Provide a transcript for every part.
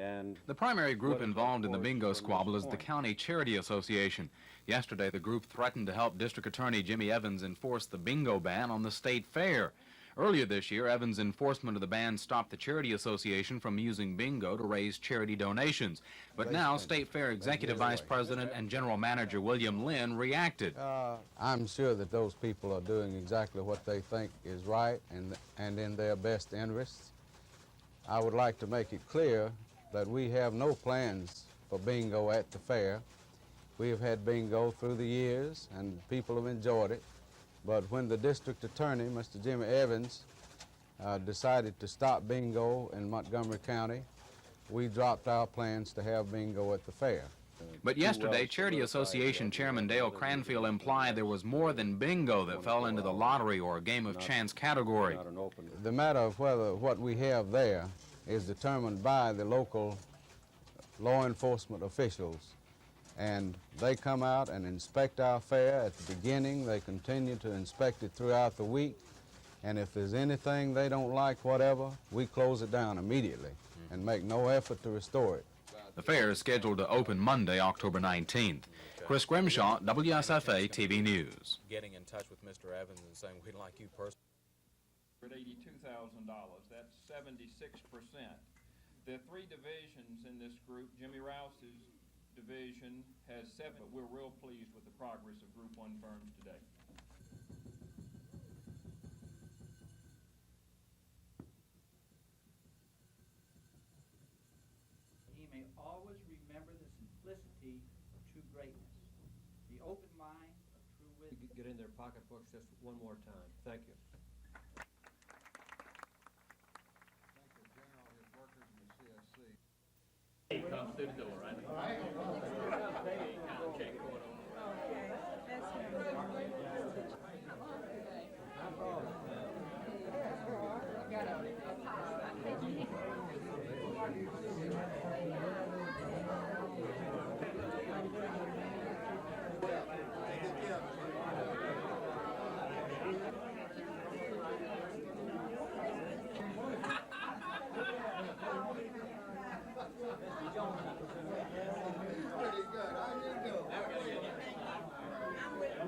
And the primary group involved in the bingo squabble is the County Charity Association. Yesterday, the group threatened to help District Attorney Jimmy Evans enforce the bingo ban on the state fair. Earlier this year, Evans' enforcement of the ban stopped the Charity Association from using bingo to raise charity donations. But now, State Fair Executive Vice President and General Manager William Lynn reacted. I'm sure that those people are doing exactly what they think is right and in their best interests. I would like to make it clear that we have no plans for bingo at the fair. We have had bingo through the years, and people have enjoyed it. But when the district attorney, Mr. Jimmy Evans, decided to stop bingo in Montgomery County, we dropped our plans to have bingo at the fair. But yesterday, Charity Association Chairman Dale Cranfield implied there was more than bingo that fell into the lottery or game of chance category. The matter of whether what we have there is determined by the local law enforcement officials. And they come out and inspect our fair at the beginning. They continue to inspect it throughout the week. And if there's anything they don't like, whatever, we close it down immediately and make no effort to restore it. The fair is scheduled to open Monday, October 19th. Chris Grimshaw, WSFA TV News. Getting in touch with Mr. Evans and saying we'd like you personally. At $82,000, that's 76%. There are three divisions in this group. Jimmy Rouse's division has 7, but we're real pleased with the progress of Group 1 firms today. He may always remember the simplicity of true greatness, the open mind of true wisdom. Get in their pocketbooks just one more time. Thank you. He comes through the door, right? Okay, check going on. Okay, that's Pretty good. How you doing? I'm with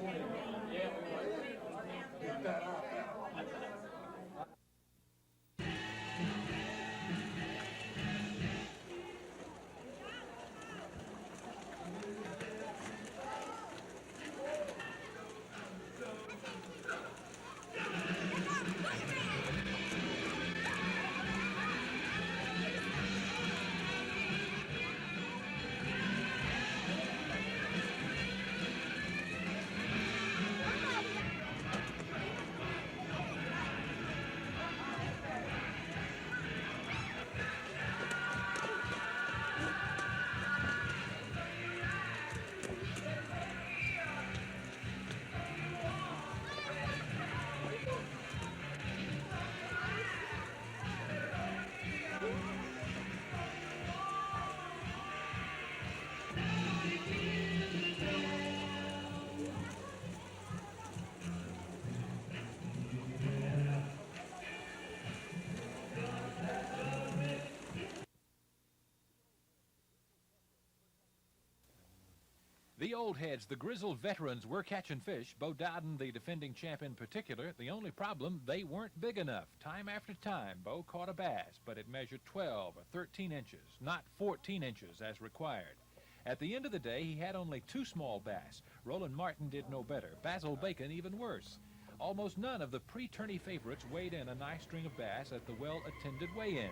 The old heads, the grizzled veterans, were catching fish. Bo Dowden, the defending champ in particular. The only problem, they weren't big enough. Time after time, Bo caught a bass, but it measured 12 or 13 inches, not 14 inches as required. At the end of the day, he had only 2 small bass. Roland Martin did no better. Basil Bacon even worse. Almost none of the pre-tourney favorites weighed in a nice string of bass at the well-attended weigh-in.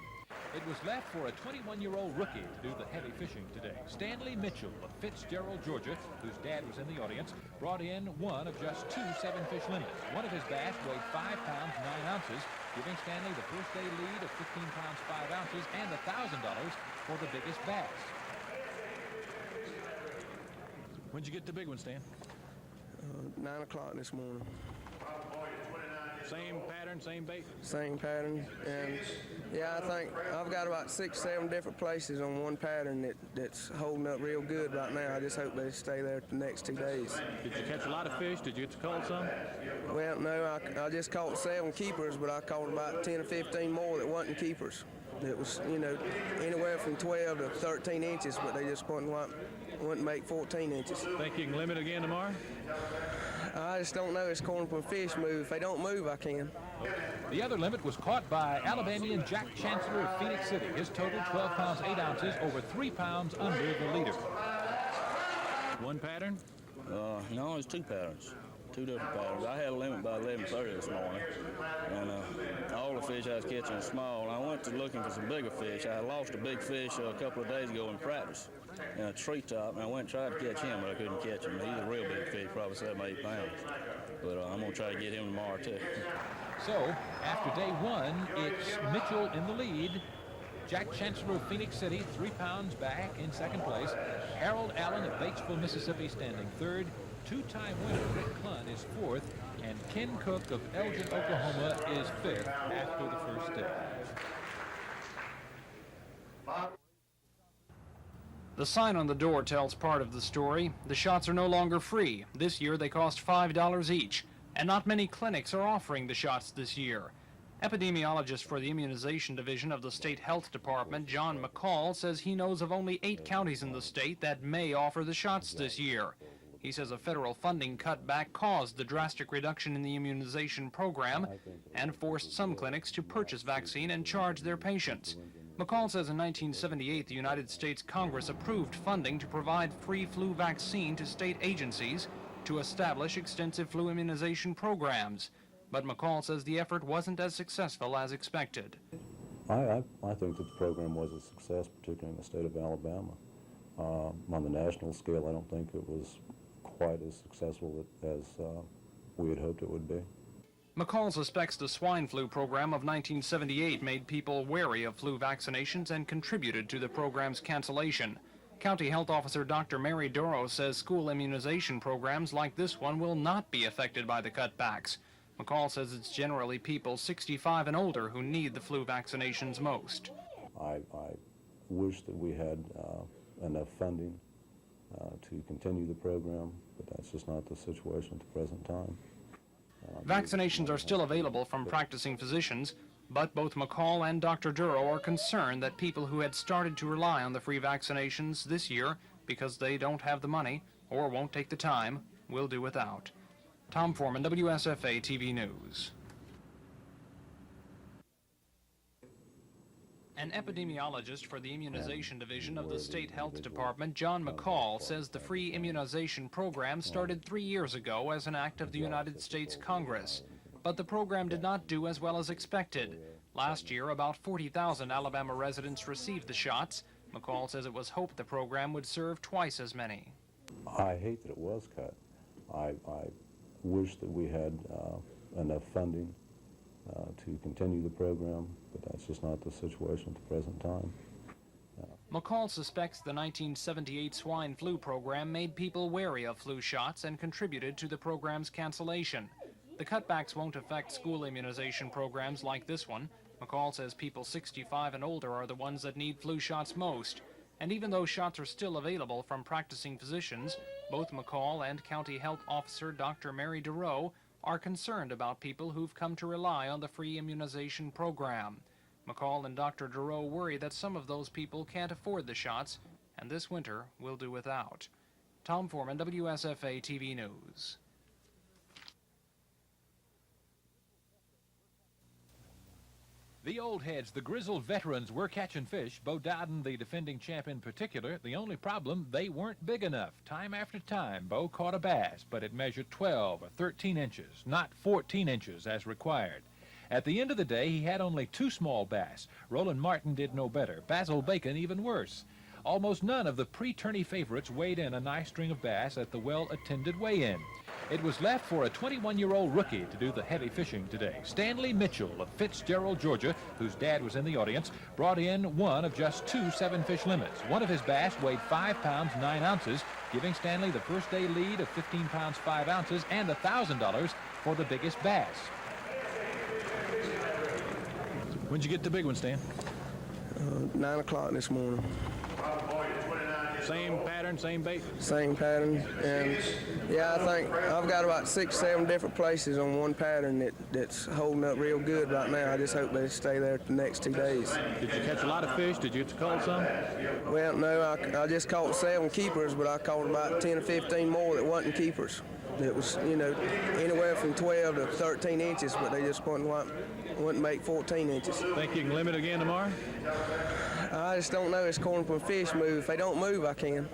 It was left for a 21-year-old rookie to do the heavy fishing today. Stanley Mitchell of Fitzgerald, Georgia, whose dad was in the audience, brought in one of just 2 7-fish limits. One of his bass weighed 5 pounds 9 ounces, giving Stanley the first day lead of 15 pounds 5 ounces and $1,000 for the biggest bass. When'd you get the big one, Stan? 9 o'clock this morning. Same pattern, same bait? Same pattern, and yeah, I think I've got about 6, 7 different places on one pattern that's holding up real good right now. I just hope they stay there the next 2 days. Did you catch a lot of fish? Did you get to call some? Well, no, I just caught 7 keepers, but I caught about 10 or 15 more that wasn't keepers. It was, you know, anywhere from 12 to 13 inches, but they just wouldn't make 14 inches. Think you can limit again tomorrow? I just don't know. It's according to when fish move. If they don't move, I can. The other limit was caught by Alabamian Jack Chancellor of Phoenix City. His total 12 pounds 8 ounces, over 3 pounds under the leader. One pattern? No, it's 2 patterns. 2 different patterns. I had a limit by 11:30 this morning, and all the fish I was catching were small. I went to looking for some bigger fish. I lost a big fish a couple of days ago in practice in a treetop, and I went and tried to catch him, but I couldn't catch him. He's a real big fish, probably 7 or 8 pounds. But I'm going to try to get him tomorrow, too. So, after day 1, it's Mitchell in the lead. Jack Chancellor of Phoenix City, 3 pounds back in second place. Harold Allen of Batesville, Mississippi, standing third. Two-time winner Rick Clunn is fourth, and Ken Cook of Elgin, Oklahoma is fifth after the first day. The sign on the door tells part of the story. The shots are no longer free. This year they cost $5 each, and not many clinics are offering the shots this year. Epidemiologist for the Immunization Division of the State Health Department, John McCall, says he knows of only 8 counties in the state that may offer the shots this year. He says a federal funding cutback caused the drastic reduction in the immunization program and forced some clinics to purchase vaccine and charge their patients. McCall says in 1978 the United States Congress approved funding to provide free flu vaccine to state agencies to establish extensive flu immunization programs. But McCall says the effort wasn't as successful as expected. I think that the program was a success, particularly in the state of Alabama. On the national scale, I don't think it was quite as successful as we had hoped it would be. McCall suspects the swine flu program of 1978 made people wary of flu vaccinations and contributed to the program's cancellation. County Health Officer Dr. Mary Doro says school immunization programs like this one will not be affected by the cutbacks. McCall says it's generally people 65 and older who need the flu vaccinations most. I wish that we had enough funding to continue the program, but that's just not the situation at the present time. Vaccinations are still available from practicing physicians, but both McCall and Dr. Duro are concerned that people who had started to rely on the free vaccinations this year because they don't have the money or won't take the time will do without. Tom Foreman, WSFA TV News. An epidemiologist for the Immunization Division of the State Health Department, John McCall, says the free immunization program started 3 years ago as an act of the United States Congress. But the program did not do as well as expected. Last year, about 40,000 Alabama residents received the shots. McCall says it was hoped the program would serve twice as many. I hate that it was cut. I wish that we had enough funding to continue the program, but that's just not the situation at the present time. McCall suspects the 1978 swine flu program made people wary of flu shots and contributed to the program's cancellation. The cutbacks won't affect school immunization programs like this one. McCall says people 65 and older are the ones that need flu shots most. And even though shots are still available from practicing physicians, both McCall and County Health Officer Dr. Mary Duro are concerned about people who've come to rely on the free immunization program. McCall and Dr. Duro worry that some of those people can't afford the shots, and this winter will do without. Tom Foreman, WSFA TV News. The old heads, the grizzled veterans, were catching fish. Bo Dowden, the defending champ in particular. The only problem, they weren't big enough. Time after time, Bo caught a bass, but it measured 12 or 13 inches, not 14 inches as required. At the end of the day, he had only 2 small bass. Roland Martin did no better. Basil Bacon even worse. Almost none of the pre-tourney favorites weighed in a nice string of bass at the well-attended weigh-in. It was left for a 21-year-old rookie to do the heavy fishing today. Stanley Mitchell of Fitzgerald, Georgia, whose dad was in the audience, brought in one of just 2 7-fish limits. One of his bass weighed 5 pounds 9 ounces, giving Stanley the first day lead of 15 pounds 5 ounces and $1,000 for the biggest bass. When'd you get the big one, Stan? 9 o'clock this morning. Same pattern, same bait? Same pattern, and yeah, I think I've got about 6, 7 different places on one pattern that's holding up real good right now. I just hope they stay there the next 2 days. Did you catch a lot of fish? Did you get to call some? Well, no, I just caught 7 keepers, but I caught about 10 or 15 more that wasn't keepers. It was, you know, anywhere from 12 to 13 inches, but they just wouldn't make 14 inches. Think you can limit again tomorrow? I just don't know. It's according to a fish move. If they don't move, I can.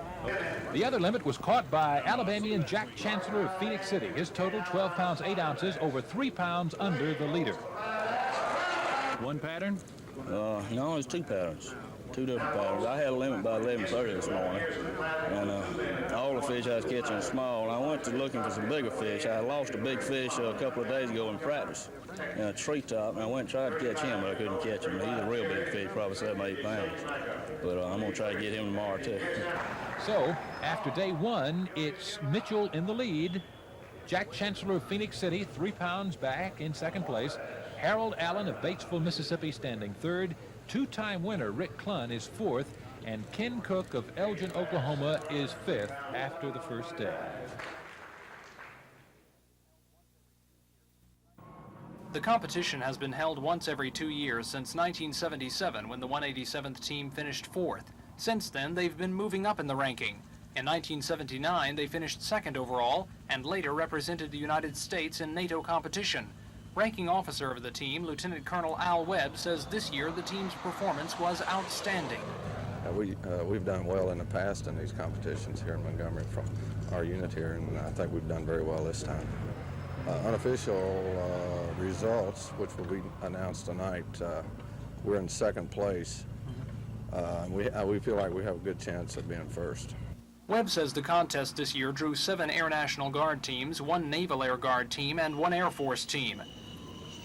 The other limit was caught by Alabamian Jack Chancellor of Phoenix City. His total 12 pounds 8 ounces, over 3 pounds under the leader. One pattern? No, it's 2 patterns. 2 different patterns. I had a limit by 11:30 this morning, and all the fish I was catching are small. I went to looking for some bigger fish. I lost a big fish a couple of days ago in practice in a treetop, and I went and tried to catch him, but I couldn't catch him. He's a real big fish, probably 7 or 8 pounds. But I'm going to try to get him tomorrow, too. So, after day 1, it's Mitchell in the lead. Jack Chancellor of Phoenix City, 3 pounds back in second place. Harold Allen of Batesville, Mississippi, standing third. 2-time winner Rick Clunn is fourth, and Ken Cook of Elgin, Oklahoma is fifth after the first day. The competition has been held once every 2 years since 1977, when the 187th team finished fourth. Since then, they've been moving up in the ranking. In 1979, they finished second overall and later represented the United States in NATO competition. Ranking officer of the team, Lieutenant Colonel Al Webb, says this year the team's performance was outstanding. We've done well in the past in these competitions here in Montgomery from our unit here, and I think we've done very well this time. Unofficial results, which will be announced tonight, we're in second place. We feel like we have a good chance of being first. Webb says the contest this year drew 7 Air National Guard teams, 1 Naval Air Guard team, and 1 Air Force team.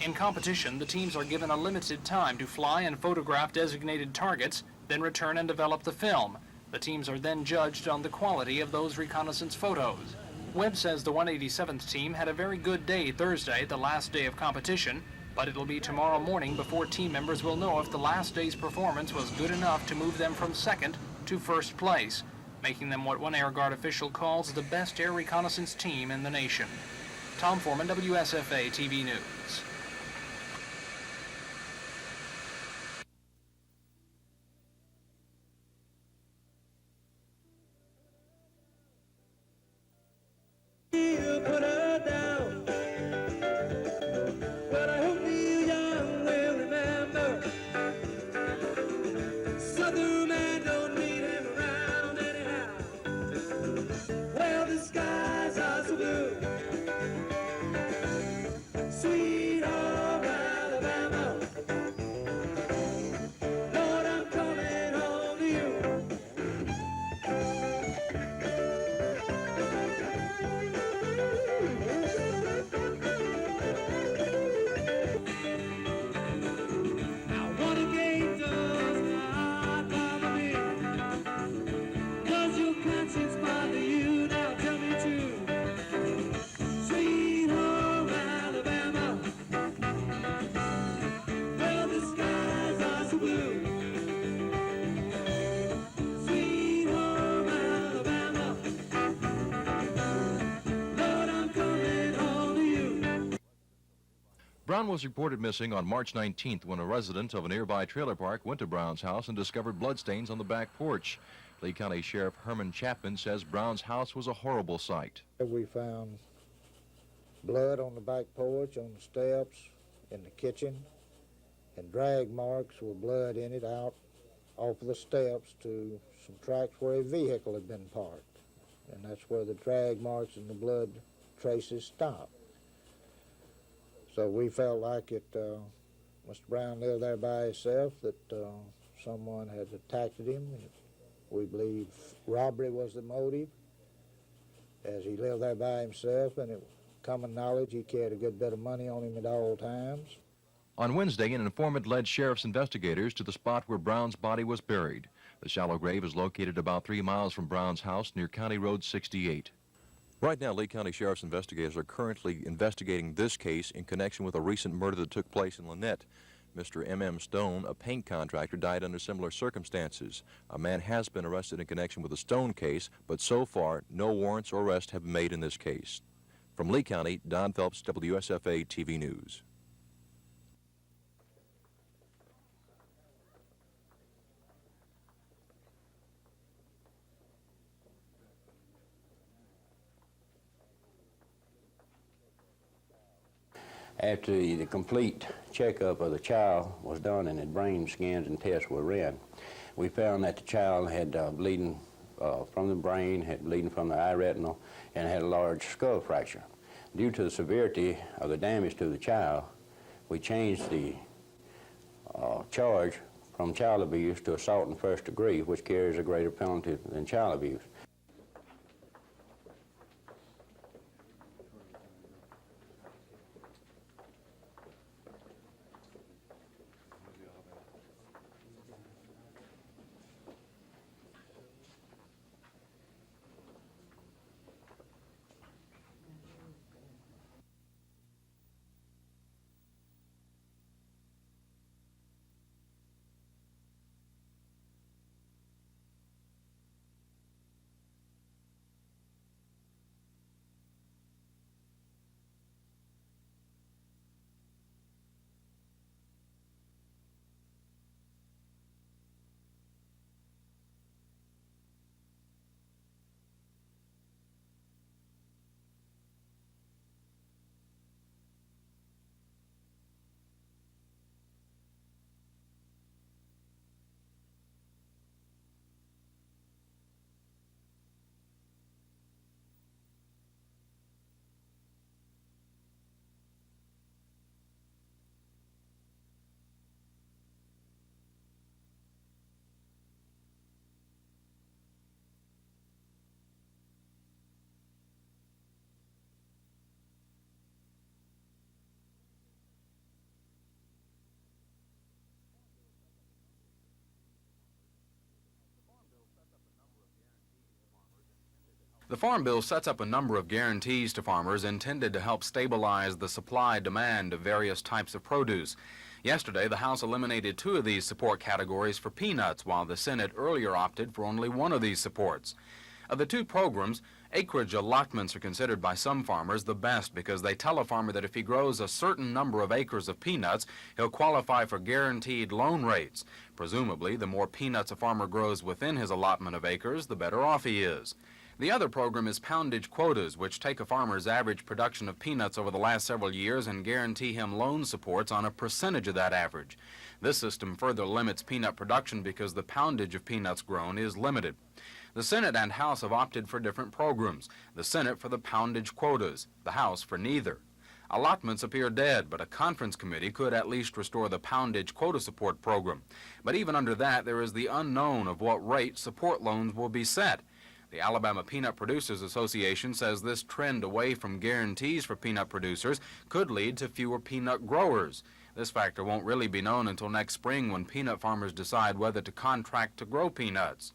In competition, the teams are given a limited time to fly and photograph designated targets, then return and develop the film. The teams are then judged on the quality of those reconnaissance photos. Webb says the 187th team had a very good day Thursday, the last day of competition, but it'll be tomorrow morning before team members will know if the last day's performance was good enough to move them from second to first place, making them what one Air Guard official calls the best air reconnaissance team in the nation. Tom Foreman, WSFA TV News. Brown was reported missing on March 19th when a resident of a nearby trailer park went to Brown's house and discovered bloodstains on the back porch. Lee County Sheriff Herman Chapman says Brown's house was a horrible sight. We found blood on the back porch, on the steps, in the kitchen, and drag marks with blood in it out off of the steps to some tracks where a vehicle had been parked. And that's where the drag marks and the blood traces stopped. So we felt like Mr. Brown lived there by himself, that someone had attacked him. We believe robbery was the motive, as he lived there by himself, and it was common knowledge he carried a good bit of money on him at all times. On Wednesday, an informant led sheriff's investigators to the spot where Brown's body was buried. The shallow grave is located about 3 miles from Brown's house near County Road 68. Right now, Lee County Sheriff's investigators are currently investigating this case in connection with a recent murder that took place in Lynette. Mr. M.M. Stone, a paint contractor, died under similar circumstances. A man has been arrested in connection with the Stone case, but so far, no warrants or arrests have been made in this case. From Lee County, Don Phelps, WSFA TV News. After the complete checkup of the child was done and the brain scans and tests were ran, we found that the child had bleeding from the brain, had bleeding from the eye retinal, and had a large skull fracture. Due to the severity of the damage to the child, we changed the charge from child abuse to assault in first degree, which carries a greater penalty than child abuse. The Farm Bill sets up a number of guarantees to farmers intended to help stabilize the supply-demand of various types of produce. Yesterday, the House eliminated 2 of these support categories for peanuts, while the Senate earlier opted for only 1 of these supports. Of the 2 programs, acreage allotments are considered by some farmers the best because they tell a farmer that if he grows a certain number of acres of peanuts, he'll qualify for guaranteed loan rates. Presumably, the more peanuts a farmer grows within his allotment of acres, the better off he is. The other program is poundage quotas, which take a farmer's average production of peanuts over the last several years and guarantee him loan supports on a percentage of that average. This system further limits peanut production because the poundage of peanuts grown is limited. The Senate and House have opted for different programs, the Senate for the poundage quotas, the House for neither. Allotments appear dead, but a conference committee could at least restore the poundage quota support program. But even under that, there is the unknown of what rate support loans will be set. The Alabama Peanut Producers Association says this trend away from guarantees for peanut producers could lead to fewer peanut growers. This factor won't really be known until next spring when peanut farmers decide whether to contract to grow peanuts.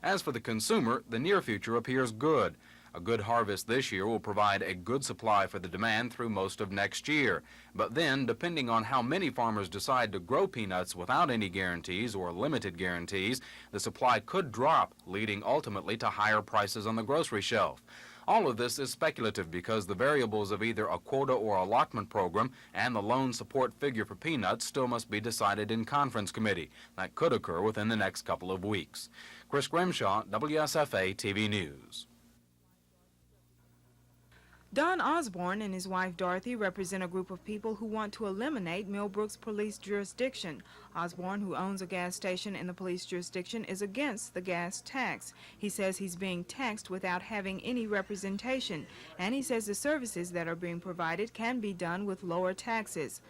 As for the consumer, the near future appears good. A good harvest this year will provide a good supply for the demand through most of next year. But then, depending on how many farmers decide to grow peanuts without any guarantees or limited guarantees, the supply could drop, leading ultimately to higher prices on the grocery shelf. All of this is speculative because the variables of either a quota or allotment program and the loan support figure for peanuts still must be decided in conference committee. That could occur within the next couple of weeks. Chris Grimshaw, WSFA TV News. Don Osborne and his wife Dorothy represent a group of people who want to eliminate Millbrook's police jurisdiction. Osborne, who owns a gas station in the police jurisdiction, is against the gas tax. He says he's being taxed without having any representation, and he says the services that are being provided can be done with lower taxes.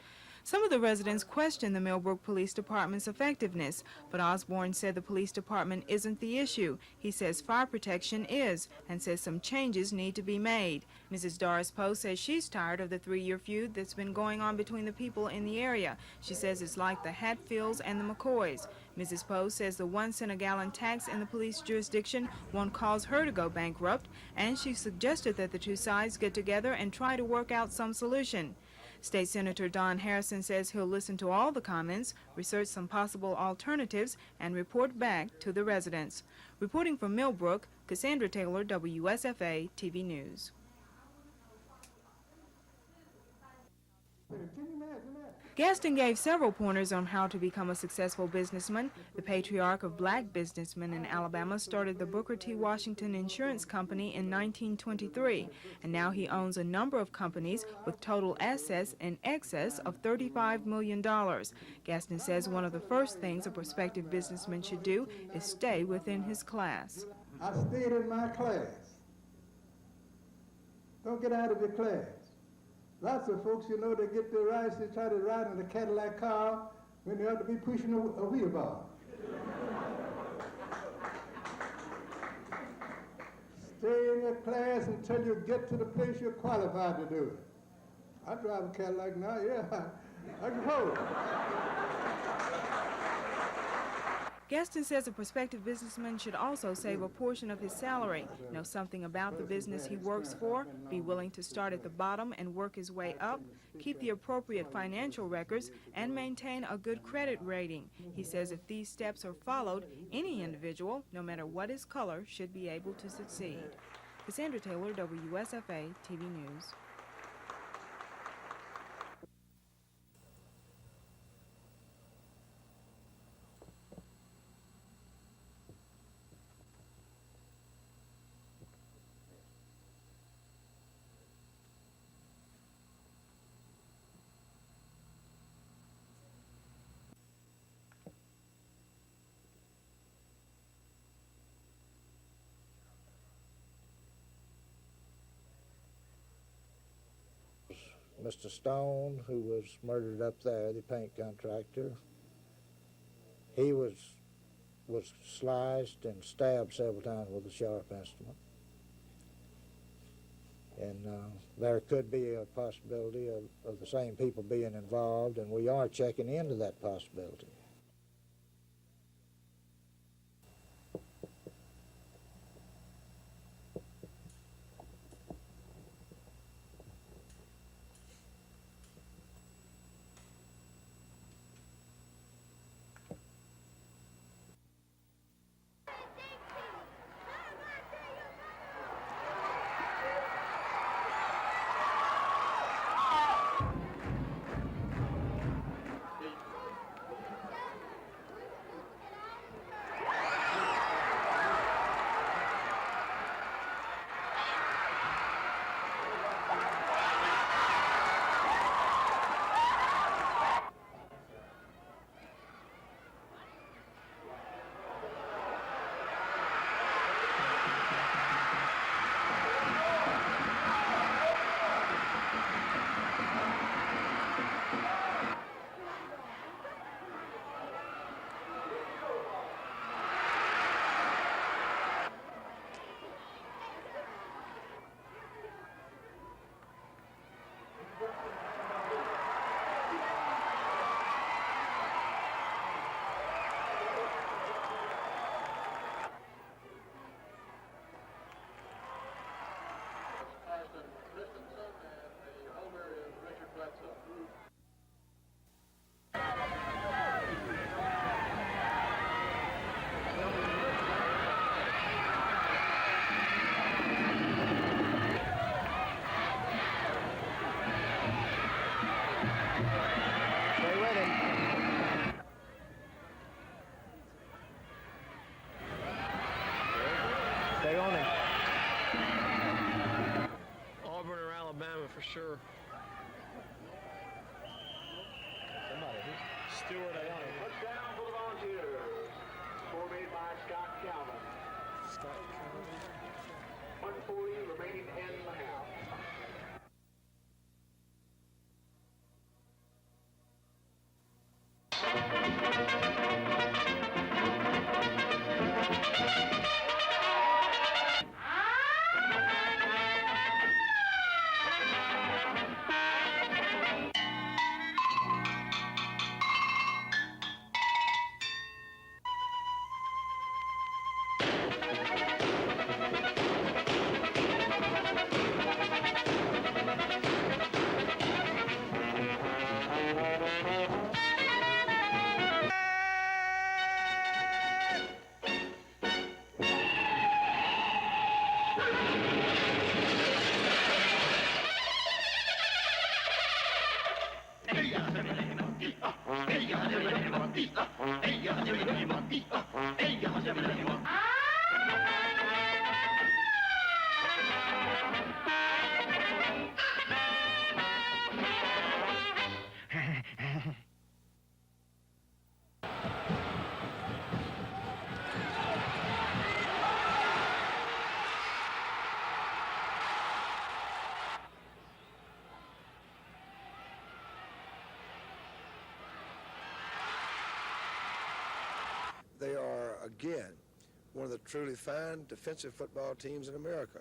Some of the residents question the Millbrook Police Department's effectiveness, but Osborne said the police department isn't the issue. He says fire protection is, and says some changes need to be made. Mrs. Doris Poe says she's tired of the 3-year feud that's been going on between the people in the area. She says it's like the Hatfields and the McCoys. Mrs. Poe says the 1 cent a gallon tax in the police jurisdiction won't cause her to go bankrupt, and she suggested that the 2 sides get together and try to work out some solution. State Senator Don Harrison says he'll listen to all the comments, research some possible alternatives, and report back to the residents. Reporting from Millbrook, Cassandra Taylor, WSFA TV News. Gaston gave several pointers on how to become a successful businessman. The patriarch of black businessmen in Alabama started the Booker T. Washington Insurance Company in 1923, and now he owns a number of companies with total assets in excess of $35 million. Gaston says one of the first things a prospective businessman should do is stay within his class. I stayed in my class. Don't get out of your class. Lots of folks, you know, they get their rights, they try to ride in a Cadillac car when they ought to be pushing a wheelbarrow. Stay in your class until you get to the place you're qualified to do it. I drive a Cadillac now, yeah, I can hold. Gaston says a prospective businessman should also save a portion of his salary, know something about the business he works for, be willing to start at the bottom and work his way up, keep the appropriate financial records, and maintain a good credit rating. He says if these steps are followed, any individual, no matter what his color, should be able to succeed. Cassandra Taylor, WSFA TV News. Mr. Stone, who was murdered up there, the paint contractor, he was sliced and stabbed several times with a sharp instrument. And there could be a possibility of the same people being involved, and we are checking into that possibility. Stay on it. Auburn or Alabama for sure. Stewart, touchdown for the Volunteers. Score made by Scott Calvin. 140 remaining in the half. They are, again, one of the truly fine defensive football teams in America.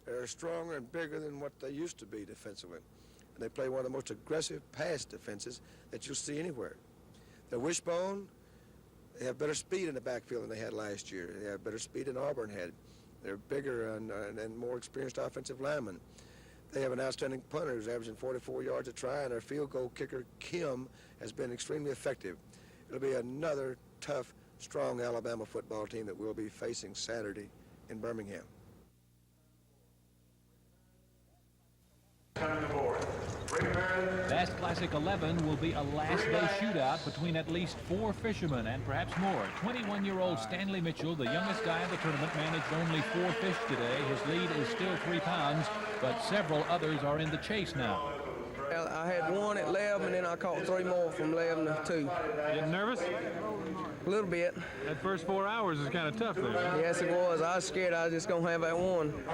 They're stronger and bigger than what they used to be defensively. And they play one of the most aggressive pass defenses that you'll see anywhere. They're wishbone. They have better speed in the backfield than they had last year. They have better speed than Auburn had. They're bigger and more experienced offensive linemen. They have an outstanding punter who's averaging 44 yards a try, and their field goal kicker, Kim, has been extremely effective. It'll be another tough, strong Alabama football team that we'll be facing Saturday in Birmingham. Bass Classic 11 will be a last-day shootout between at least 4 fishermen and perhaps more. 21-year-old Stanley Mitchell, the youngest guy in the tournament, managed only 4 fish today. His lead is still 3 pounds, but several others are in the chase now. I had 1 at 11, and then I caught 3 more from 11 to 2. Getting nervous? A little bit. That first 4 hours is kind of tough there. Huh? Yes, it was. I was scared I was just going to have that 1.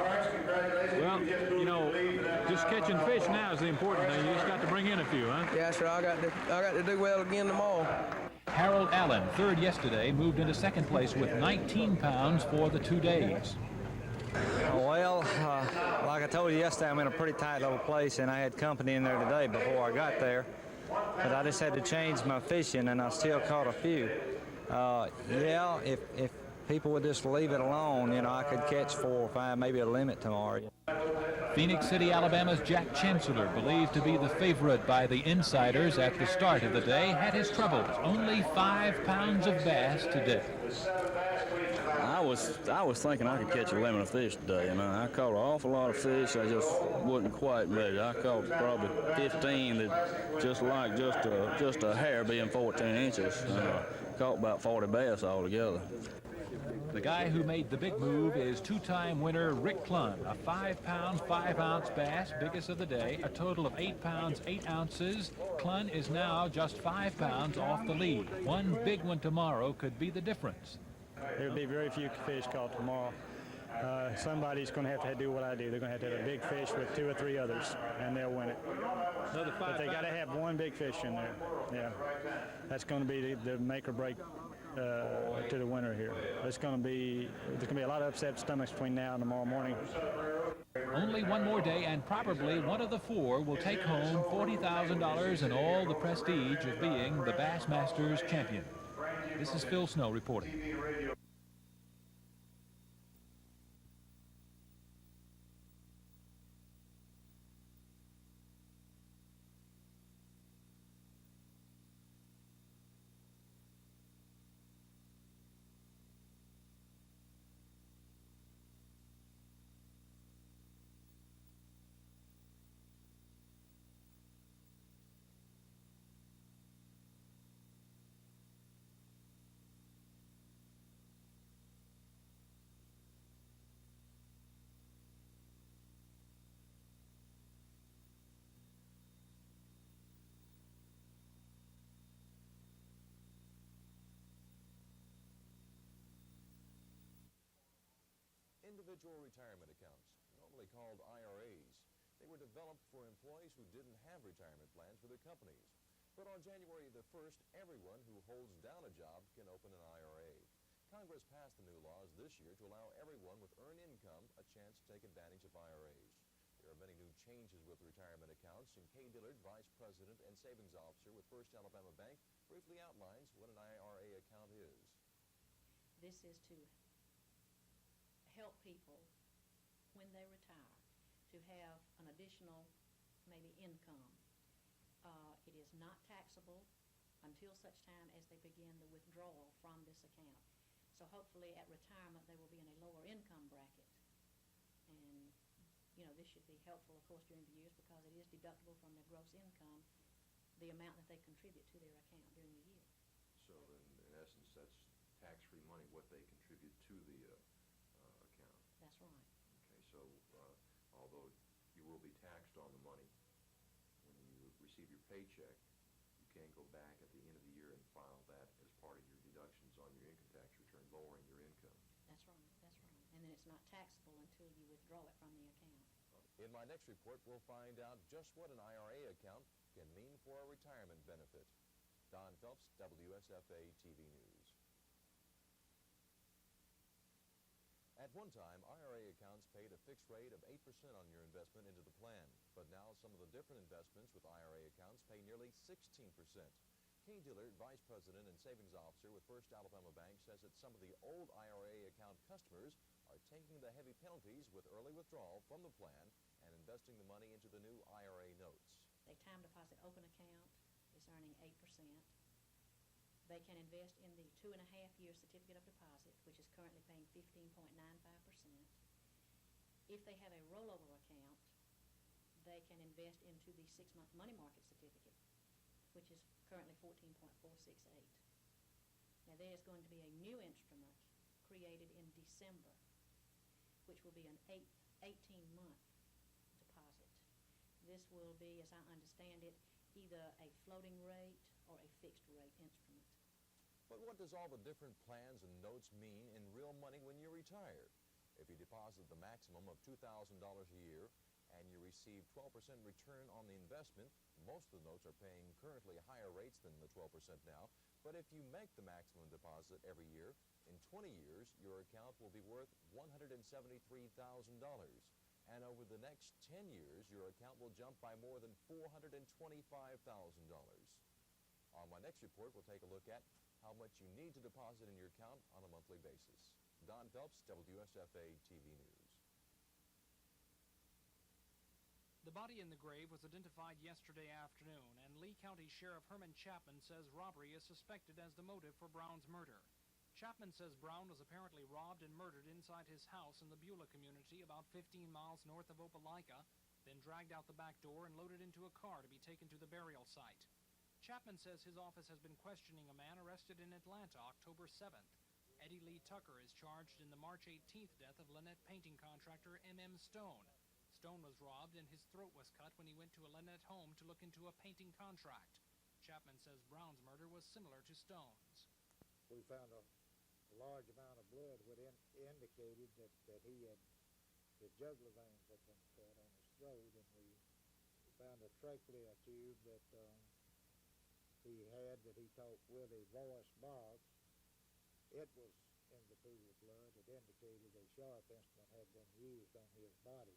Well, you know, just catching fish now is the important thing. You just got to bring in a few, huh? Yeah, sure. I got to do well again tomorrow. Harold Allen, third yesterday, moved into second place with 19 pounds for the 2 days. Well, like I told you yesterday, I'm in a pretty tight little place, and I had company in there today before I got there. But I just had to change my fishing, and I still caught a few. Yeah, if people would just leave it alone, you know, I could catch 4 or 5, maybe a limit tomorrow. Phoenix City, Alabama's Jack Chancellor, believed to be the favorite by the insiders at the start of the day, had his troubles. Only 5 pounds of bass today. I was thinking I could catch a limit of fish today, and I caught an awful lot of fish. I just wasn't quite ready. I caught probably 15 that just a hair being 14 inches. Caught about 40 bass altogether. The guy who made the big move is 2-time winner Rick Clunn, a 5-pound, 5-ounce bass, biggest of the day, a total of 8 pounds, 8 ounces. Clunn is now just 5 pounds off the lead. One big one tomorrow could be the difference. There'll be very few fish caught tomorrow. Somebody's going to have to do what I do. They're going to have a big fish with 2 or 3 others, and they'll win it. But they got to have 1 big fish in there. Yeah, that's going to be the make or break to the winner here. There's going to be a lot of upset stomachs between now and tomorrow morning. Only one more day, and probably one of the 4 will take home $40,000 and all the prestige of being the Bassmasters champion. This is Phil Snow reporting. Individual retirement accounts, normally called IRAs. They were developed for employees who didn't have retirement plans for their companies. But on January the 1st, everyone who holds down a job can open an IRA. Congress passed the new laws this year to allow everyone with earned income a chance to take advantage of IRAs. There are many new changes with retirement accounts, and Kay Dillard, Vice President and Savings Officer with First Alabama Bank, briefly outlines what an IRA account is. This is to help people when they retire to have an additional maybe income. It is not taxable until such time as they begin the withdrawal from this account. So hopefully at retirement they will be in a lower income bracket. And you know, this should be helpful of course during the years because it is deductible from their gross income, the amount that they contribute to their account during the year. money what they contribute to the account. That's right. Okay, so although you will be taxed on the money when you receive your paycheck, you can't go back at the end of the year and file that as part of your deductions on your income tax return, lowering your income. That's right. That's right. And then it's not taxable until you withdraw it from the account. In my next report, we'll find out just what an IRA account can mean for a retirement benefit. Don Phelps, WSFA TV News. At one time, IRA accounts paid a fixed rate of 8% on your investment into the plan, but now some of the different investments with IRA accounts pay nearly 16%. Kay Dillard, Vice President and Savings Officer with First Alabama Bank, says that some of the old IRA account customers are taking the heavy penalties with early withdrawal from the plan and investing the money into the new IRA notes. A time deposit open account is earning 8%. They can invest in the 2.5-year certificate of deposit, which is currently paying 15.95%. If they have a rollover account, they can invest into the 6-month money market certificate, which is currently 14.468. Now there is going to be a new instrument created in December, which will be an 18-month deposit. This will be, as I understand it, either a floating rate or a fixed rate instrument. But what does all the different plans and notes mean in real money when you retire? If you deposit the maximum of $2,000 a year and you receive 12% return on the investment, most of the notes are paying currently higher rates than the 12% now. But if you make the maximum deposit every year, in 20 years, your account will be worth $173,000. And over the next 10 years, your account will jump by more than $425,000. On my next report, we'll take a look at how much you need to deposit in your account on a monthly basis. Don Phelps, WSFA TV News. The body in the grave was identified yesterday afternoon, and Lee County Sheriff Herman Chapman says robbery is suspected as the motive for Brown's murder. Chapman says Brown was apparently robbed and murdered inside his house in the Beulah community about 15 miles north of Opelika, then dragged out the back door and loaded into a car to be taken to the burial site. Chapman says his office has been questioning a man arrested in Atlanta October 7th. Eddie Lee Tucker is charged in the March 18th death of Lynette painting contractor M.M. Stone. Stone was robbed and his throat was cut when he went to a Lynette home to look into a painting contract. Chapman says Brown's murder was similar to Stone's. We found a large amount of blood which indicated that his jugular veins had been cut on his throat, and we found a trachea tube that he had that he thought with a voice box. It was in the pool of blood. It indicated a sharp instrument had been used on his body.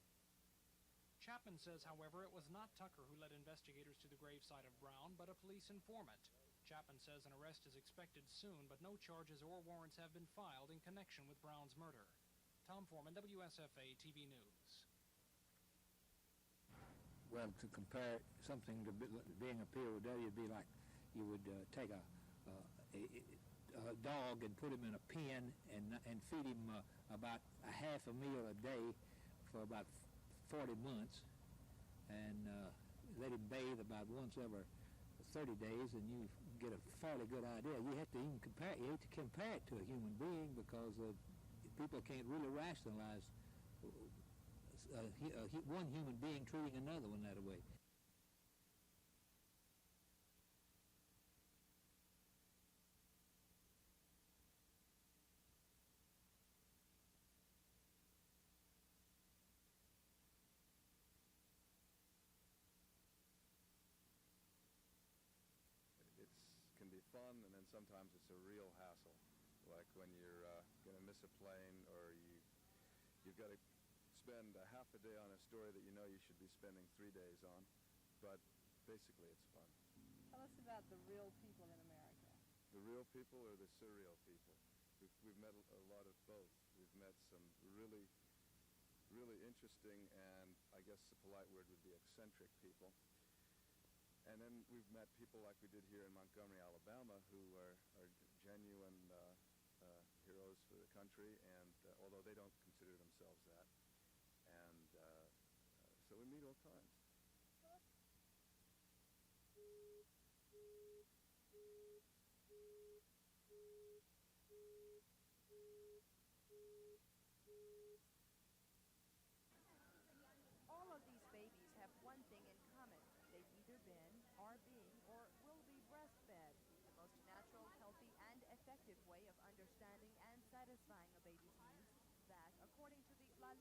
Chapman says, however, it was not Tucker who led investigators to the gravesite of Brown, but a police informant. Chapman says an arrest is expected soon, but no charges or warrants have been filed in connection with Brown's murder. Tom Foreman, WSFA TV News. Well, to compare something to being a POW would be like you would take a dog and put him in a pen and feed him about a half a meal a day for about 40 months and let him bathe about once every 30 days, and you get a fairly good idea. You have to even compare it to a human being, because people can't really rationalize one human being treating another one that way. Can be fun, and then sometimes it's a real hassle, like when you're going to miss a plane, or you've got to spend a half a day on a story that you know you should be spending 3 days on, but basically it's fun. Tell us about the real people in America. The real people or the surreal people? We've met a lot of both. We've met some really, really interesting, and I guess the polite word would be eccentric people. And then we've met people like we did here in Montgomery, Alabama, who are genuine heroes for the country, and although they don't consider themselves that. And so we meet all kinds.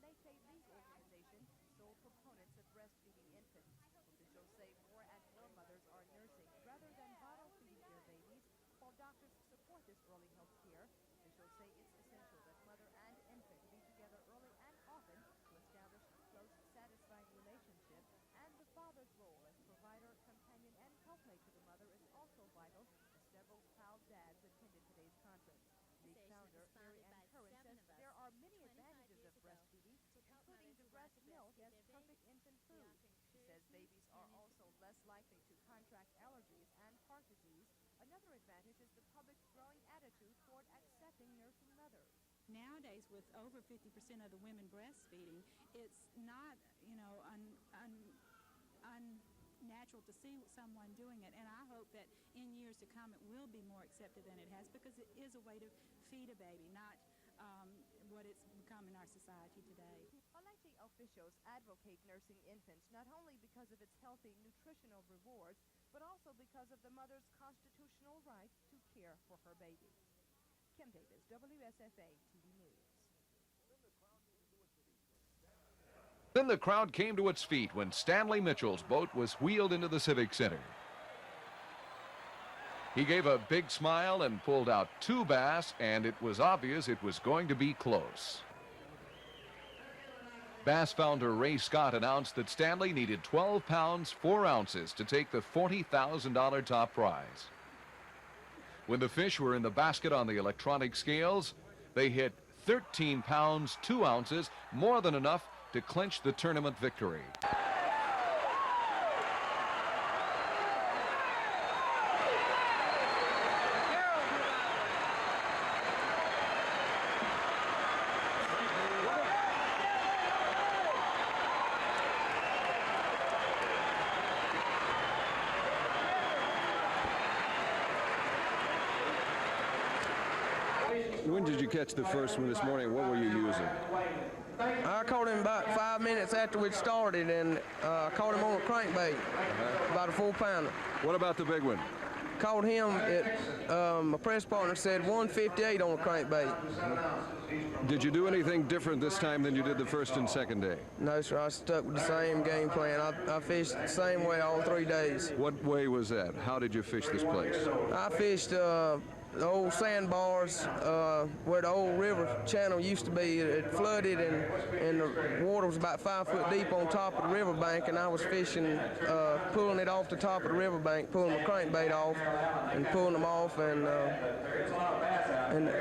Leche League organization, sole proponents of breastfeeding infants. Officials say more and more mothers are nursing rather than bottle feeding their babies. While doctors support this early health care, officials say it's essential that mother and infant be together early and often to establish a close, satisfying relationship. And the father's role as provider, companion, and helpmate to the mother is also vital, as several proud dads attended today's conference. League founder Mary Ann Curran says there are many advantages of breastfeeding, including the breast milk as perfect infant food. She says babies are also less likely to contract allergies and heart disease. Another advantage is the public's growing attitude toward accepting nursing mothers. Nowadays, with over 50% of the women breastfeeding, it's not, unnatural to see someone doing it. And I hope that in years to come, it will be more accepted than it has, because it is a way to feed a baby, not what it's become in our society today. Leche officials advocate nursing infants not only because of its healthy nutritional rewards, but also because of the mother's constitutional right to care for her baby. Kim Davis, WSFA TV News. Then the crowd came to its feet when Stanley Mitchell's boat was wheeled into the Civic Center. He gave a big smile and pulled out 2 bass, and it was obvious it was going to be close. Bass founder Ray Scott announced that Stanley needed 12 pounds 4 ounces to take the $40,000 top prize. When the fish were in the basket on the electronic scales, they hit 13 pounds 2 ounces, more than enough to clinch the tournament victory. When did you catch the first one this morning? What were you using? I caught him about 5 minutes after we'd started, and caught him on a crankbait, about a 4-pounder. What about the big one? Caught him at, my press partner said 158 on a crankbait. Did you do anything different this time than you did the first and second day? No, sir, I stuck with the same game plan. I fished the same way all 3 days. What way was that? How did you fish this place? I fished the old sandbars where the old river channel used to be. It flooded, and the water was about 5 foot deep on top of the riverbank, and I was fishing, pulling it off the top of the riverbank, pulling the crankbait off and pulling them off, and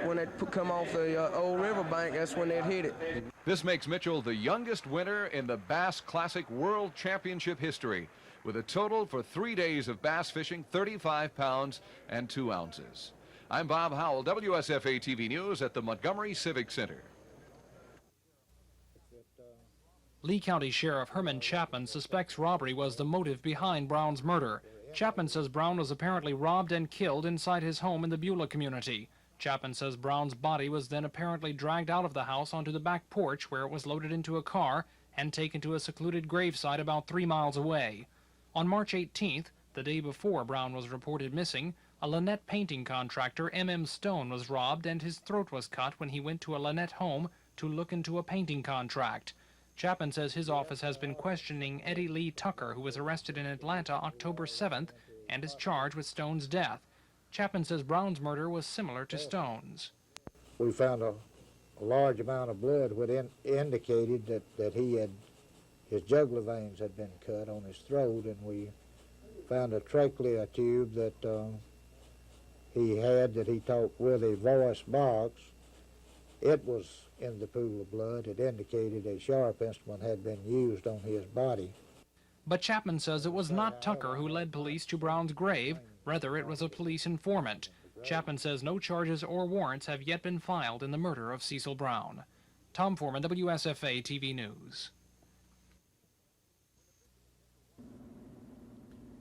when it come off the old riverbank, that's when they'd hit it. This makes Mitchell the youngest winner in the Bass Classic World Championship history, with a total for 3 days of bass fishing, 35 pounds and 2 ounces. I'm Bob Howell, WSFA TV News at the Montgomery Civic Center. Lee County Sheriff Herman Chapman suspects robbery was the motive behind Brown's murder. Chapman says Brown was apparently robbed and killed inside his home in the Beulah community. Chapman says Brown's body was then apparently dragged out of the house onto the back porch, where it was loaded into a car and taken to a secluded gravesite about 3 miles away. On March 18th, the day before Brown was reported missing, a Lynette painting contractor, M.M. Stone, was robbed and his throat was cut when he went to a Lynette home to look into a painting contract. Chapman says his office has been questioning Eddie Lee Tucker, who was arrested in Atlanta October 7th and is charged with Stone's death. Chapman says Brown's murder was similar to Stone's. We found a large amount of blood which indicated that his jugular veins had been cut on his throat, and we found a trachea tube that he took with a voice box. It was in the pool of blood. It indicated a sharp instrument had been used on his body. But Chapman says it was not Tucker who led police to Brown's grave. Rather, it was a police informant. Chapman says no charges or warrants have yet been filed in the murder of Cecil Brown. Tom Foreman, WSFA TV News.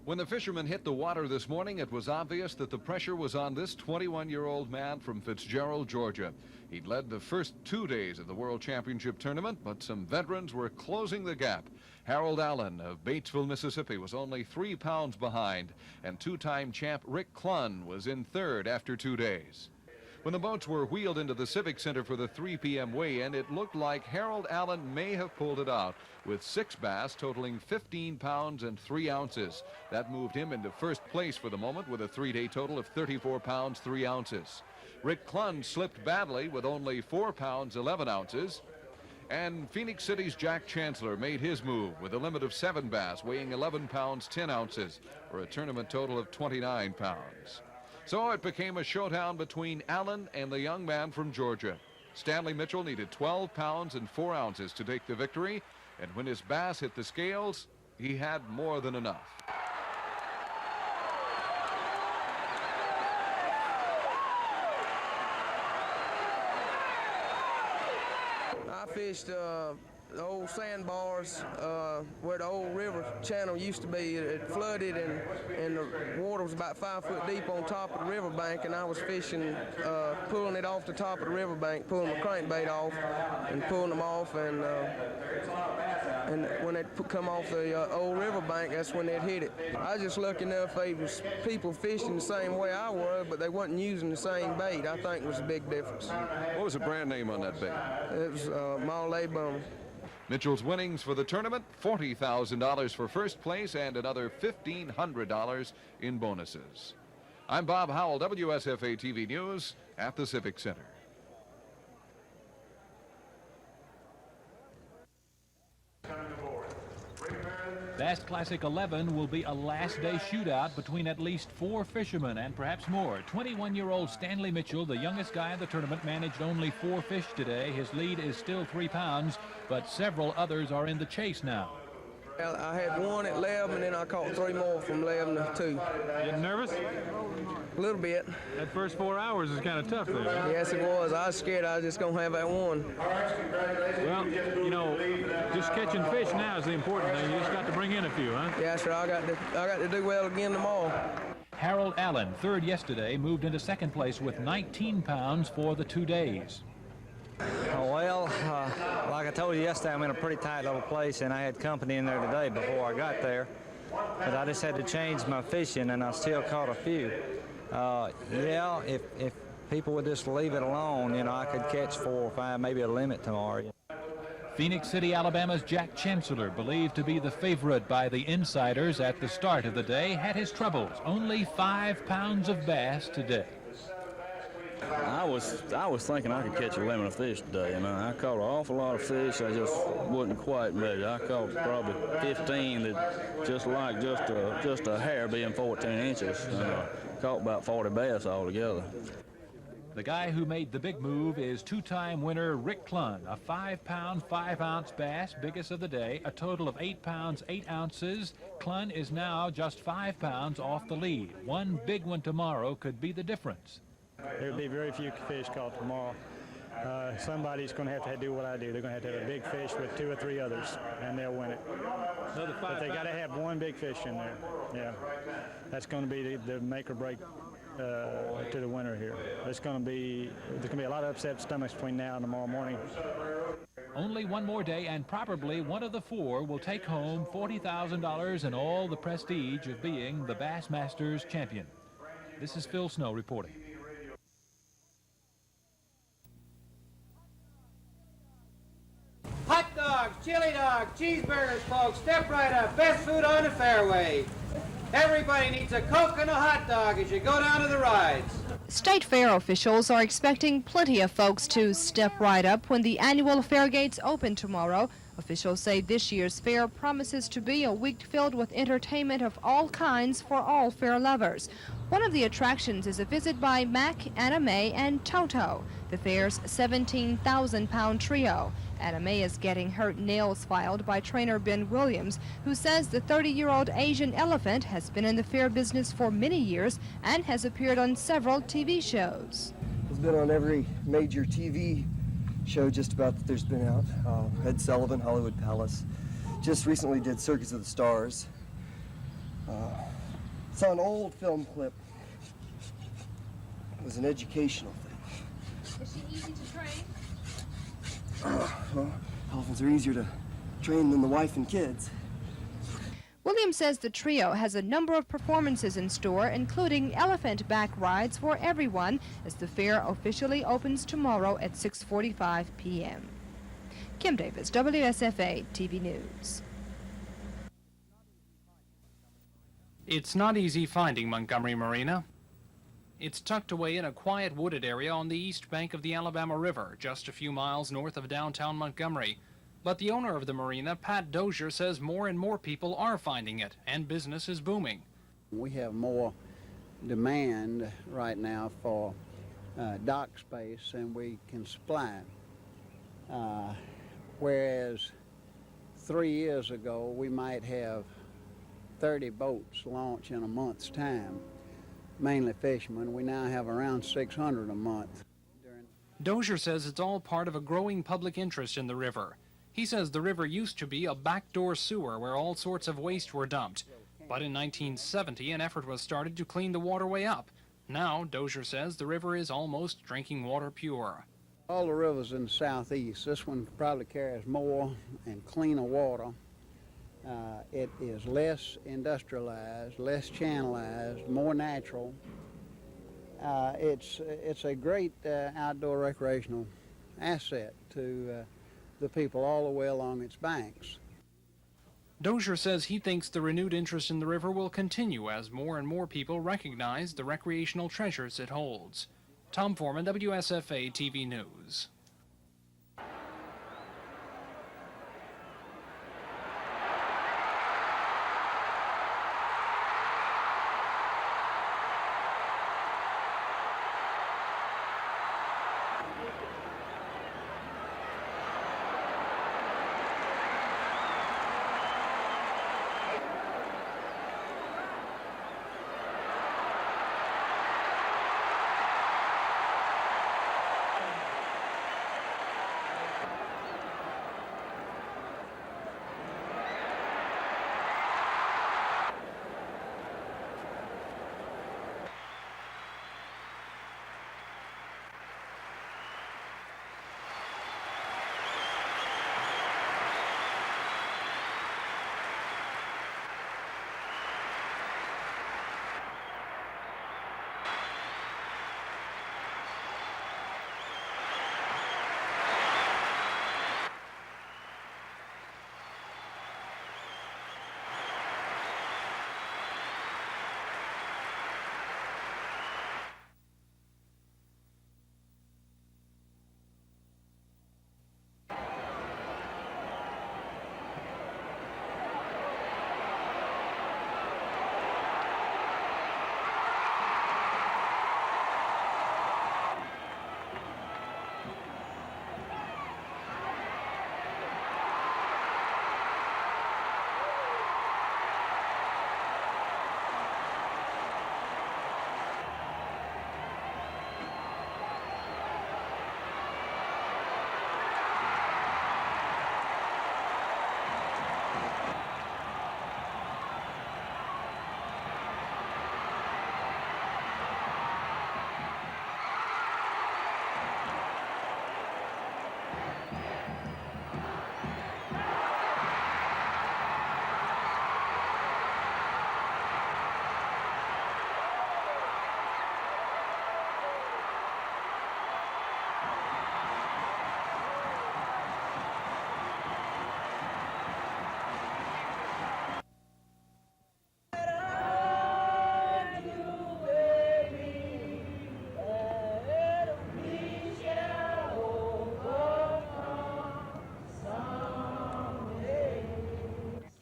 When the fishermen hit the water this morning, it was obvious that the pressure was on this 21-year-old man from Fitzgerald, Georgia. He'd led the first 2 days of the World Championship tournament, but some veterans were closing the gap. Harold Allen of Batesville, Mississippi was only 3 pounds behind, and 2-time champ Rick Clunn was in third after 2 days. When the boats were wheeled into the Civic Center for the 3 p.m. weigh-in, it looked like Harold Allen may have pulled it out with 6 bass totaling 15 pounds and 3 ounces. That moved him into first place for the moment with a 3-day total of 34 pounds 3 ounces. Rick Clunn slipped badly with only 4 pounds 11 ounces. And Phoenix City's Jack Chancellor made his move with a limit of 7 bass weighing 11 pounds 10 ounces for a tournament total of 29 pounds. So it became a showdown between Allen and the young man from Georgia. Stanley Mitchell needed 12 pounds and 4 ounces to take the victory, and when his bass hit the scales, he had more than enough. I fished the old sandbars where the old river channel used to be. It flooded and the water was about 5 foot deep on top of the riverbank, and I was fishing, pulling it off the top of the riverbank, pulling the crankbait off and pulling them off, and when they come off the old riverbank, that's when they'd hit it. I was just lucky enough they was people fishing the same way I was, but they wasn't using the same bait. I think was a big difference. What was the brand name on that bait? It was Malay Bum. Mitchell's winnings for the tournament, $40,000 for first place and another $1,500 in bonuses. I'm Bob Howell, WSFA TV News at the Civic Center. Bass Classic 11 will be a last-day shootout between at least 4 fishermen and perhaps more. 21-year-old Stanley Mitchell, the youngest guy in the tournament, managed only 4 fish today. His lead is still 3 pounds, but several others are in the chase now. I had 1 at 11, and then I caught 3 more from 11 to 2. Getting nervous? A little bit. That first 4 hours is kind of tough there. Yes, it was. I was scared I was just going to have that 1. Well, you know, just catching fish now is the important thing. You just got to bring in a few, huh? Yeah, sir. I got to do well again tomorrow. Harold Allen, third yesterday, moved into second place with 19 pounds for the 2 days. Well, like I told you yesterday, I'm in a pretty tight little place, and I had company in there today before I got there. But I just had to change my fishing, and I still caught a few. Yeah, if people would just leave it alone, you know, I could catch 4 or 5, maybe a limit tomorrow. Phoenix City, Alabama's Jack Chancellor, believed to be the favorite by the insiders at the start of the day, had his troubles. Only 5 pounds of bass today. I was thinking I could catch a limit of fish today, and I caught an awful lot of fish. I just wasn't quite ready. I caught probably 15 that just a hair being 14 inches. Caught about 40 bass altogether. The guy who made the big move is 2-time winner Rick Clunn, a 5-pound, 5-ounce bass, biggest of the day, a total of 8 pounds, 8 ounces. Clunn is now just 5 pounds off the lead. One big one tomorrow could be the difference. There will be very few fish caught tomorrow. Somebody's going to have do what I do. They're going to have a big fish with 2 or 3 others, and they'll win it. But they got to have 1 big fish in there. Yeah, that's going to be the make or break to the winner here. There's going to be a lot of upset stomachs between now and tomorrow morning. Only one more day, and probably one of the 4 will take home $40,000 and all the prestige of being the Bass Masters champion. This is Phil Snow reporting. Hot dogs, chili dogs, cheeseburgers, folks. Step right up. Best food on the fairway. Everybody needs a Coke and a hot dog as you go down to the rides. State fair officials are expecting plenty of folks to step right up when the annual fair gates open tomorrow. Officials say this year's fair promises to be a week filled with entertainment of all kinds for all fair lovers. One of the attractions is a visit by Mac, Anna Mae, and Toto, the fair's 17,000-pound trio. Anna Mae is getting her nails filed by trainer Ben Williams, who says the 30-year-old Asian elephant has been in the fair business for many years and has appeared on several TV shows. He's been on every major TV show just about that there's been out. Ed Sullivan, Hollywood Palace. Just recently did Circus of the Stars. Saw an old film clip. It was an educational thing. Is she easy to train? Well, elephants are easier to train than the wife and kids. Williams says the trio has a number of performances in store, including elephant back rides for everyone, as the fair officially opens tomorrow at 6:45 p.m. Kim Davis, WSFA TV News. It's not easy finding Montgomery Marina. It's tucked away in a quiet wooded area on the east bank of the Alabama River, just a few miles north of downtown Montgomery. But the owner of the marina, Pat Dozier, says more and more people are finding it, and business is booming. We have more demand right now for dock space than we can supply. Whereas 3 years ago, we might have 30 boats launch in a month's time, mainly fishermen. We now have around 600 a month. Dozier says it's all part of a growing public interest in the river. He says the river used to be a backdoor sewer where all sorts of waste were dumped. But in 1970, an effort was started to clean the waterway up. Now, Dozier says the river is almost drinking water pure. All the rivers in the southeast, this one probably carries more and cleaner water. It is less industrialized, less channelized, more natural. It's a great outdoor recreational asset to the people all the way along its banks. Dozier says he thinks the renewed interest in the river will continue as more and more people recognize the recreational treasures it holds. Tom Foreman, WSFA TV News.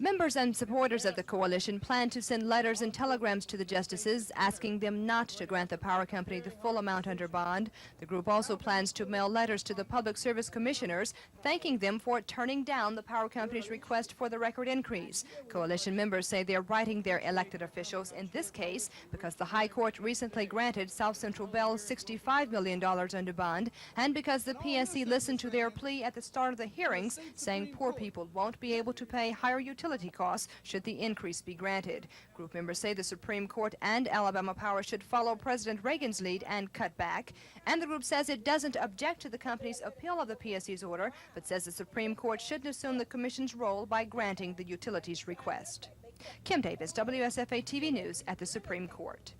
Members and supporters of the coalition plan to send letters and telegrams to the justices asking them not to grant the power company the full amount under bond. The group also plans to mail letters to the public service commissioners thanking them for turning down the power company's request for the record increase. Coalition members say they're writing their elected officials in this case because the High Court recently granted South Central Bell $65 million under bond and because the PSC listened to their plea at the start of the hearings saying poor people won't be able to pay higher utility costs should the increase be granted. Group members say the Supreme Court and Alabama Power should follow President Reagan's lead and cut back. And the group says it doesn't object to the company's appeal of the PSC's order, but says the Supreme Court shouldn't assume the Commission's role by granting the utilities request. Kim Davis, WSFA TV News at the Supreme Court.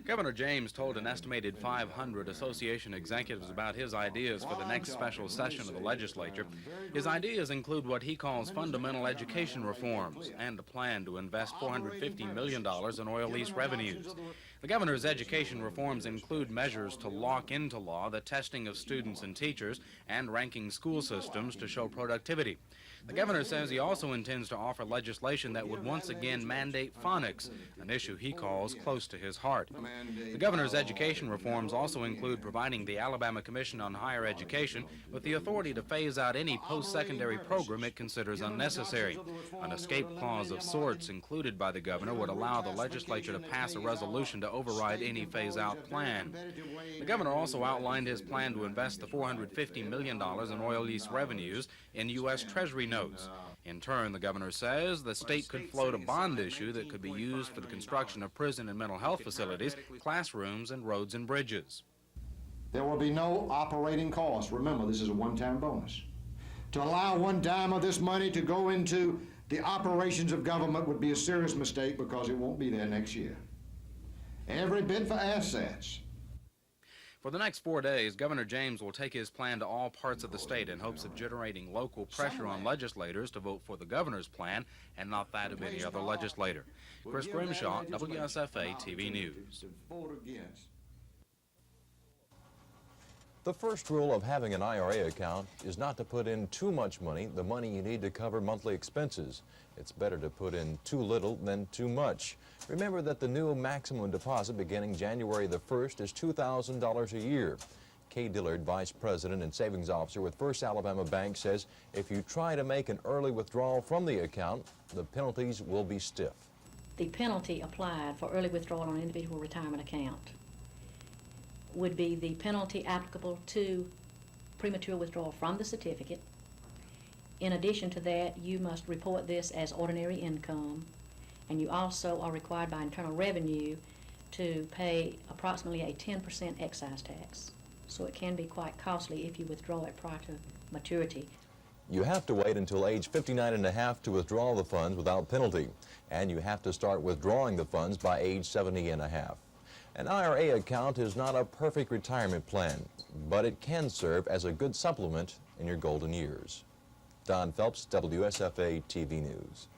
Governor James told an estimated 500 association executives about his ideas for the next special session of the legislature. His ideas include what he calls fundamental education reforms and a plan to invest $450 million in oil lease revenues. The governor's education reforms include measures to lock into law the testing of students and teachers and ranking school systems to show productivity. The governor says he also intends to offer legislation that would once again mandate phonics, an issue he calls close to his heart. The governor's education reforms also include providing the Alabama Commission on Higher Education with the authority to phase out any post-secondary program it considers unnecessary. An escape clause of sorts included by the governor would allow the legislature to pass a resolution to override any phase-out plan. The governor also outlined his plan to invest the $450 million in oil lease revenues in U.S. Treasury notes. In turn, the governor says the state could float a bond issue that could be used for the construction of prison and mental health facilities, classrooms, and roads and bridges. There will be no operating costs. Remember, this is a one-time bonus. To allow one dime of this money to go into the operations of government would be a serious mistake because it won't be there next year. Every bit for assets. For the next 4 days, Governor James will take his plan to all parts of the state in hopes of generating local pressure on legislators to vote for the governor's plan and not that of any other legislator. Chris Grimshaw, WSFA TV News. The first rule of having an IRA account is not to put in too much money, the money you need to cover monthly expenses. It's better to put in too little than too much. Remember that the new maximum deposit beginning January the 1st is $2,000 a year. Kay Dillard, Vice President and Savings Officer with First Alabama Bank, says if you try to make an early withdrawal from the account, the penalties will be stiff. The penalty applied for early withdrawal on an individual retirement account would be the penalty applicable to premature withdrawal from the certificate. In addition to that, you must report this as ordinary income, and you also are required by Internal Revenue to pay approximately a 10% excise tax. So it can be quite costly if you withdraw it prior to maturity. You have to wait until age 59 and a half to withdraw the funds without penalty, and you have to start withdrawing the funds by age 70 and a half. An IRA account is not a perfect retirement plan, but it can serve as a good supplement in your golden years. Don Phelps, WSFA TV News.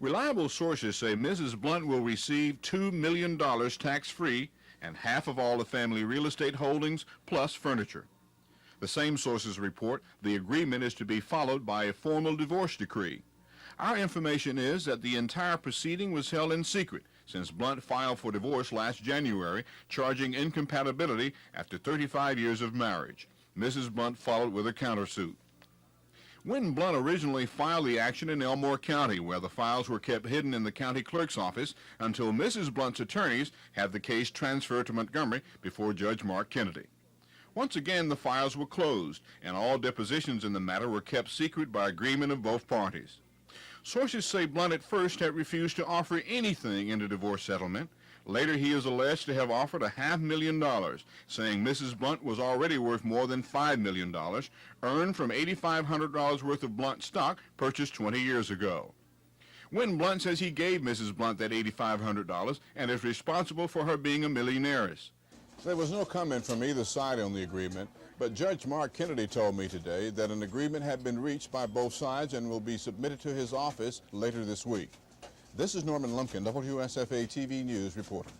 Reliable sources say Mrs. Blunt will receive $2 million tax-free and half of all the family real estate holdings plus furniture. The same sources report the agreement is to be followed by a formal divorce decree. Our information is that the entire proceeding was held in secret since Blunt filed for divorce last January, charging incompatibility after 35 years of marriage. Mrs. Blunt followed with a countersuit. When Blunt originally filed the action in Elmore County, where the files were kept hidden in the county clerk's office until Mrs. Blunt's attorneys had the case transferred to Montgomery before Judge Mark Kennedy. Once again, the files were closed, and all depositions in the matter were kept secret by agreement of both parties. Sources say Blunt at first had refused to offer anything in the divorce settlement. Later, he is alleged to have offered $500,000, saying Mrs. Blunt was already worth more than $5 million, earned from $8,500 worth of Blunt stock purchased 20 years ago. When Blunt says he gave Mrs. Blunt that $8,500 and is responsible for her being a millionairess. There was no comment from either side on the agreement, but Judge Mark Kennedy told me today that an agreement had been reached by both sides and will be submitted to his office later this week. This is Norman Lumpkin, WSFA TV News reporting.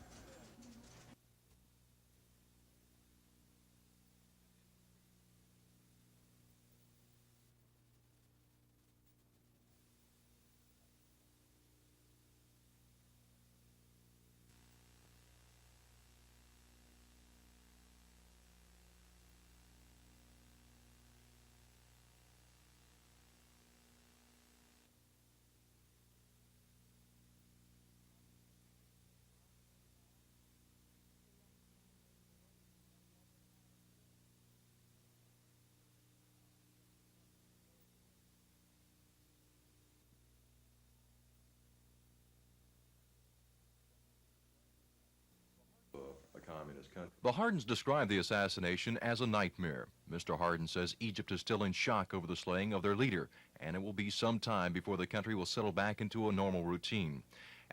Communist country. The Hardins described the assassination as a nightmare. Mr. Hardin says Egypt is still in shock over the slaying of their leader, and it will be some time before the country will settle back into a normal routine.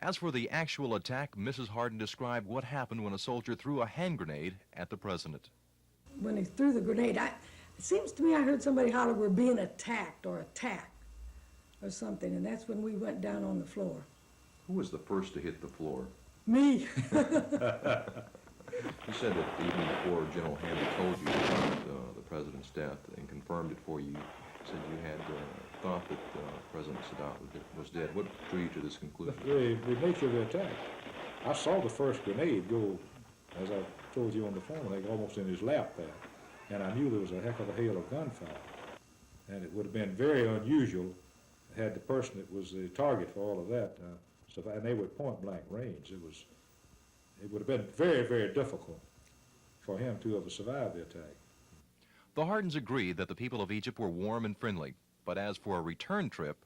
As for the actual attack, Mrs. Hardin described what happened when a soldier threw a hand grenade at the president. When he threw the grenade, it seems to me I heard somebody holler, "We're being attacked," or "attack," or something, and that's when we went down on the floor. Who was the first to hit the floor? Me. You said that even before General Hamby told you about the president's death and confirmed it for you, said you had thought that President Sadat was dead. What drew you to this conclusion? The nature of the attack. I saw the first grenade go, as I told you on the phone, like almost in his lap there, and I knew there was a heck of a hail of gunfire. And it would have been very unusual had the person that was the target for all of that, and they were point-blank range. It would have been very, very difficult for him to have survived the attack. The Hardins agreed that the people of Egypt were warm and friendly, but as for a return trip...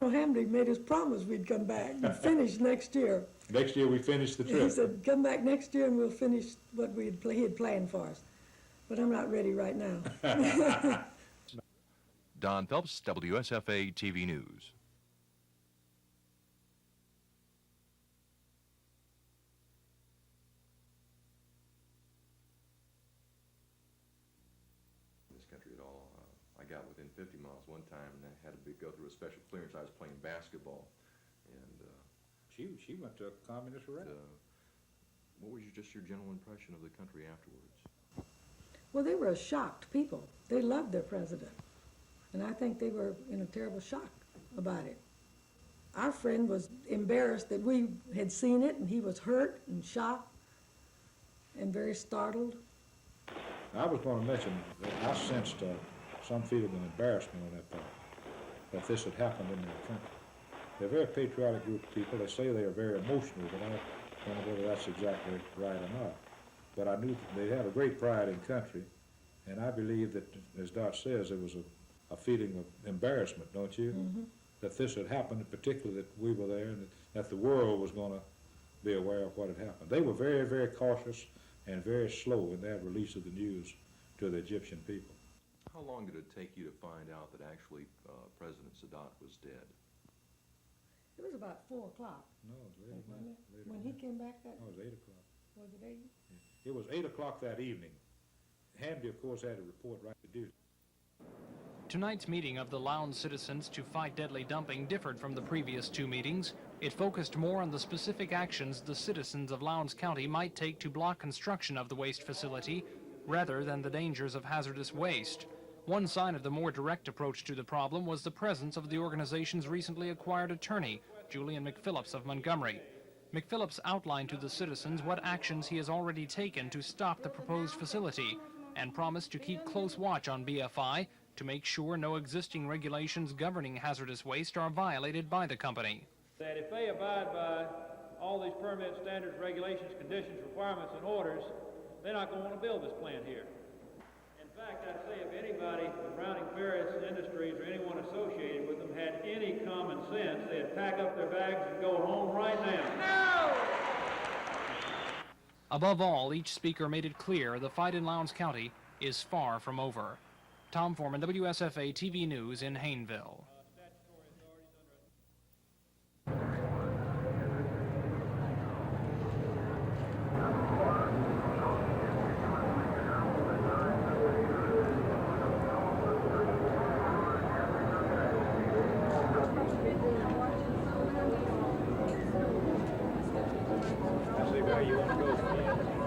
Hamdi made us promise we'd come back and finish next year. Next year we finished the trip. He said, come back next year and we'll finish what he had planned for us. But I'm not ready right now. Don Phelps, WSFA TV News. I got within 50 miles one time and I had to go through a special clearance. I was playing basketball, and she went to a communist rally. What was just your general impression of the country afterwards? Well, they were a shocked people. They loved their president, and I think they were in a terrible shock about it. Our friend was embarrassed that we had seen it, and he was hurt and shocked and very startled. I was going to mention that I sensed some feeling of embarrassment on that part, that this had happened in their country. They're a very patriotic group of people. They say they are very emotional, but I don't know whether that's exactly right or not. But I knew they had a great pride in country, and I believe that, as Dot says, there was a feeling of embarrassment, don't you? Mm-hmm. That this had happened, particularly that we were there, and that the world was going to be aware of what had happened. They were very, very cautious and very slow in their release of the news to the Egyptian people. How long did it take you to find out that actually President Sadat was dead? It was about 4 o'clock. No, it was later. When he came back that... No, it was 8 o'clock. Was it 8? Yeah. It was 8 o'clock that evening. Hamdi, of course, had to report right to duty. Tonight's meeting of the Lowndes citizens to fight deadly dumping differed from the previous two meetings. It focused more on the specific actions the citizens of Lowndes County might take to block construction of the waste facility, rather than the dangers of hazardous waste. One sign of the more direct approach to the problem was the presence of the organization's recently acquired attorney, Julian McPhillips of Montgomery. McPhillips outlined to the citizens what actions he has already taken to stop the proposed facility and promised to keep close watch on BFI to make sure no existing regulations governing hazardous waste are violated by the company. That if they abide by all these permit standards, regulations, conditions, requirements, and orders, they're not going to want to build this plant here. In fact, I'd say if anybody with Browning Ferris Industries or anyone associated with them had any common sense, they'd pack up their bags and go home right now. No! Above all, each speaker made it clear the fight in Lowndes County is far from over. Tom Foreman, WSFA TV News in Hayneville. I see where you want to go.